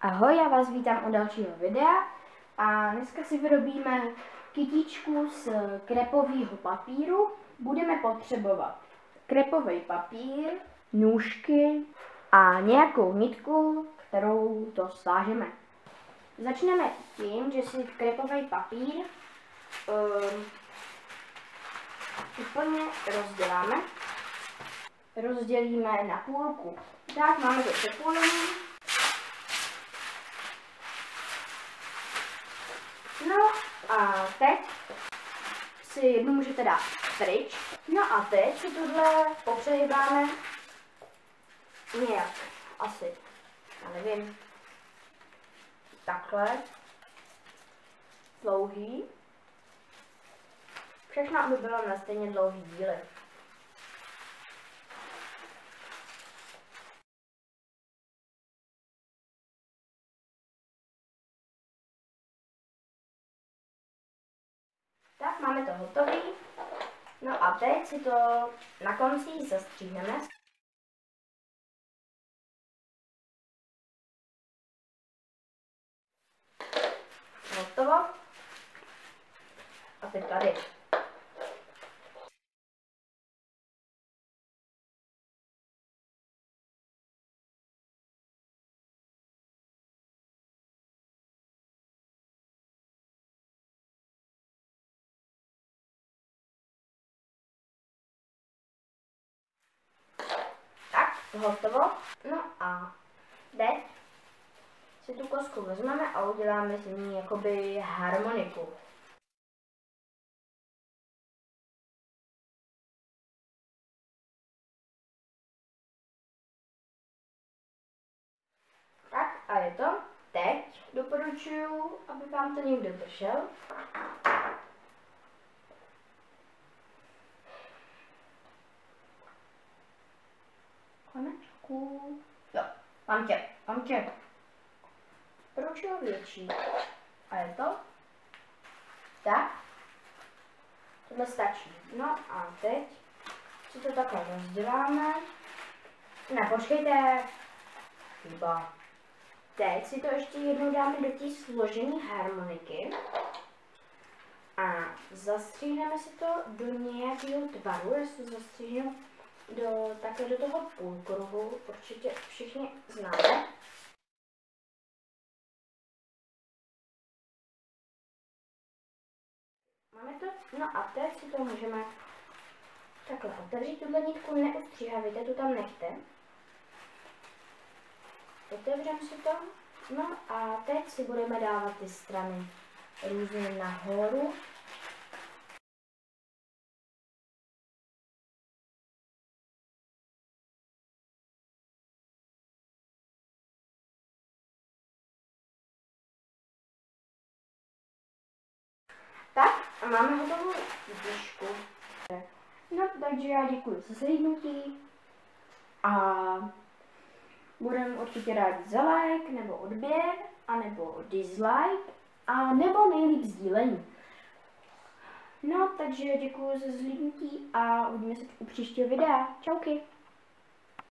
Ahoj, já vás vítám u dalšího videa a dneska si vyrobíme kytičku z krepového papíru. Budeme potřebovat krepový papír, nůžky a nějakou nitku, kterou to svážeme. Začneme tím, že si krepový papír úplně rozděláme. Rozdělíme na půlku. Tak, máme to přepůlený. No a teď si jednu můžete dát pryč. No a teď si tohle popřehybáme nějak, asi, já nevím, takhle, dlouhý. Všechno, aby bylo na stejně dlouhý díly. Tak, máme to hotové. No a teď si to na konci zastříhneme. Hotovo. A teď tady. Hotovo. No a teď si tu kostku vezmeme a uděláme z ní jakoby harmoniku. Tak a je to. Teď doporučuju, aby vám to někdo držel. Konečku. Jo, mám tě. Proč je větší? A je to? Tak. Tohle stačí. No a teď si to takhle rozděláme. Ne, počkejte. Chyba. Teď si to ještě jednou dáme do té složené harmoniky. A zastříhneme si to do nějakého tvaru. Já si to zastříhnu takhle do toho půlkruhu, určitě všichni znáte. Máme to? No a teď si to můžeme takhle otevřít. Tuhle nitku neustříhavejte, tu tam nechte. Otevřeme si to. No a teď si budeme dávat ty strany různě nahoru. Tak a máme hotovou kytičku. No, takže já děkuji za slednutí a budeme určitě rádi za like, nebo odběr, anebo dislike, a nebo nejlíp sdílení. No, takže děkuji za slednutí a uvidíme se u příštího videa. Čauky!